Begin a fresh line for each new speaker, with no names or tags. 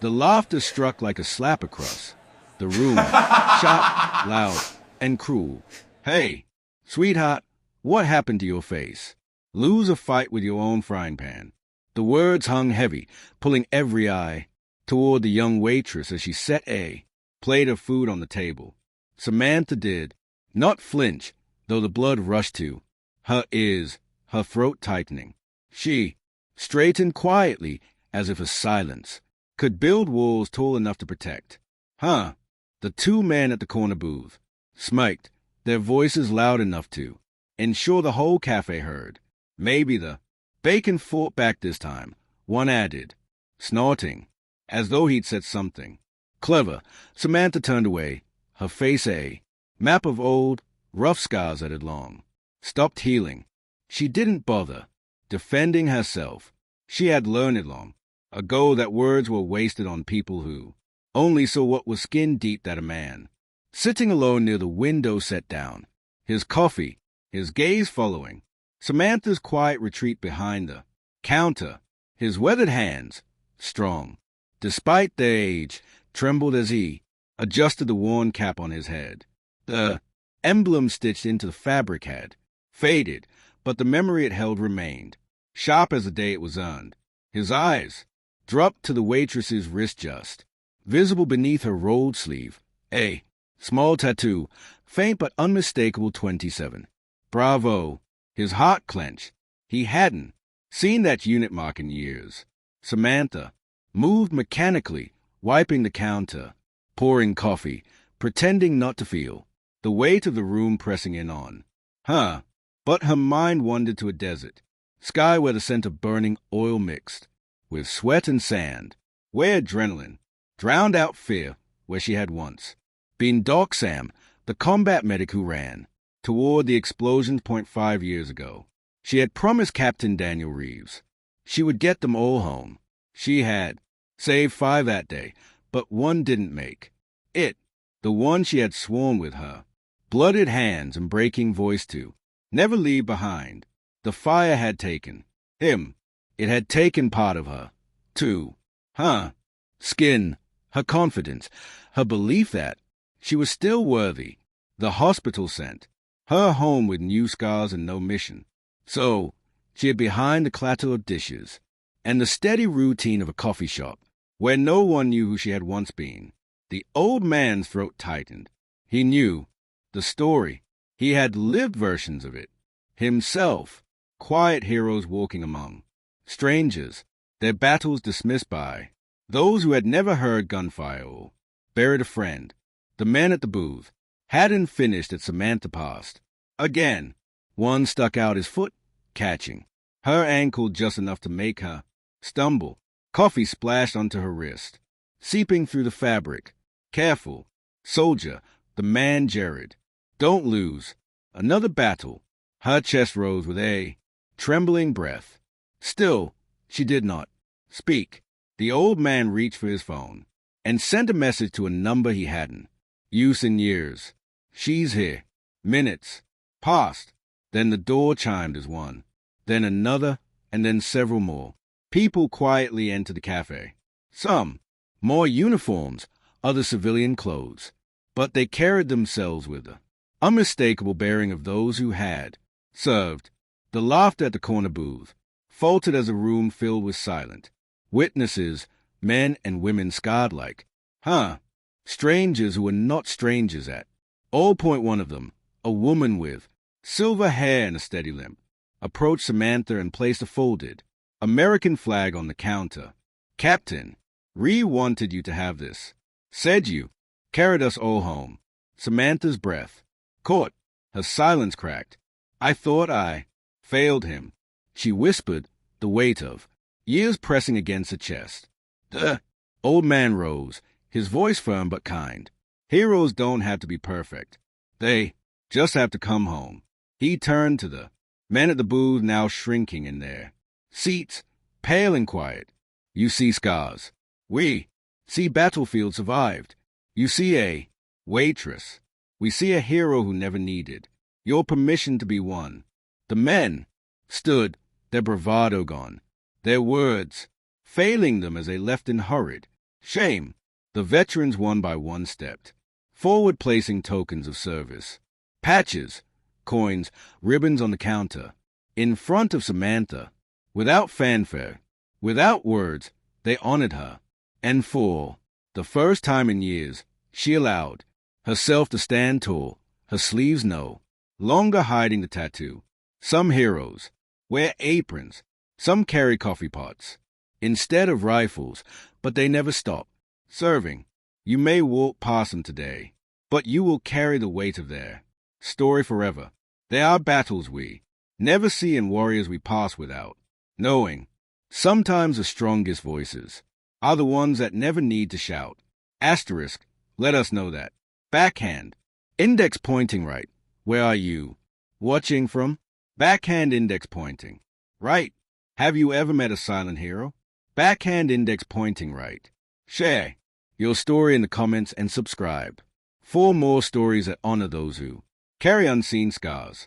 The laughter struck like a slap across the room, sharp, loud, and cruel. Hey, sweetheart, what happened to your face? Lose a fight with your own frying pan. The words hung heavy, pulling every eye toward the young waitress as she set a plate of food on the table. Samantha did not flinch, though the blood rushed to her ears, her throat tightening. She straightened quietly as if a silence could build walls tall enough to protect. The two men at the corner booth smirked, their voices loud enough to ensure the whole cafe heard. Maybe the bacon fought back this time, one added, snorting, as though he'd said something clever. Samantha turned away, her face a map of old, rough scars that had long stopped healing. She didn't bother defending herself. She had learned it long ago that words were wasted on people who only saw what was skin deep. That a man sitting alone near the window sat down, his coffee, his gaze following Samantha's quiet retreat behind the counter. His weathered hands, strong despite their age, trembled as he adjusted the worn cap on his head. The emblem stitched into the fabric had faded, but the memory it held remained, sharp as the day it was earned. His eyes dropped to the waitress's wrist, just visible beneath her rolled sleeve, a small tattoo, faint but unmistakable, 27. Bravo! His heart clenched. He hadn't seen that unit mark in years. Samantha moved mechanically, wiping the counter, pouring coffee, pretending not to feel the weight of the room pressing in on her. But her mind wandered to a desert sky where the scent of burning oil mixed with sweat and sand, where adrenaline drowned out fear, where she had once been Doc Sam, the combat medic who ran toward the explosion's point 5 years ago. She had promised Captain Daniel Reeves she would get them all home. She had saved 5 that day, but one didn't make it. The one she had sworn with her blooded hands and breaking voice to never leave behind. The fire had taken him. It had taken part of her, too. Skin, her confidence, her belief that she was still worthy. The hospital sent her home with new scars and no mission. So she hid behind the clatter of dishes and the steady routine of a coffee shop where no one knew who she had once been. The old man's throat tightened. He knew the story. He had lived versions of it himself. Quiet heroes walking among strangers, their battles dismissed by those who had never heard gunfire or buried a friend. The men at the booth hadn't finished as Samantha passed. Again, one stuck out his foot, catching her ankle just enough to make her stumble. Coffee splashed onto her wrist, seeping through the fabric. Careful, soldier, the man Jared. Don't lose. Another battle. Her chest rose with a trembling breath. Still, she did not speak. The old man reached for his phone and sent a message to a number he hadn't used in years. She's here. Minutes passed. Then the door chimed as one, then another, and then several more. People quietly entered the cafe. Some more uniforms, other civilian clothes, but they carried themselves with the unmistakable bearing of those who had served. The laughter at the corner booth faltered as a room filled with silent witnesses, men and women scarred like strangers who were not strangers at all. Point one of them, a woman with silver hair and a steady limp, approached Samantha and placed a folded American flag on the counter. Captain, Ree wanted you to have this. Said you carried us all home. Samantha's breath caught. Her silence cracked. I thought I failed him. She whispered, the weight of years pressing against her chest. The old man rose, his voice firm but kind. Heroes don't have to be perfect. They just have to come home. He turned to the men at the booth, now shrinking in their seats, pale and quiet. You see scars. We see battlefield survived. You see a waitress. We see a hero who never needed your permission to be one. The men stood, their bravado gone, their words failing them as they left in hurried Shame. The veterans one by one stepped, forward placing tokens of service. Patches, coins, ribbons on the counter. In front of Samantha, without fanfare, without words, they honored her. And for the first time in years, she allowed herself to stand tall, her sleeves no longer hiding the tattoo. Some heroes wear aprons, some carry coffee pots instead of rifles, but they never stop serving. You may walk past them today, but you will carry the weight of their story forever. There are battles we never see and warriors we pass without knowing. Sometimes the strongest voices are the ones that never need to shout. Asterisk, let us know that. Backhand, index pointing right. Where are you watching from? Backhand index pointing right. Have you ever met a silent hero? Backhand index pointing right. Share your story in the comments and subscribe for more stories that honor those who carry unseen scars.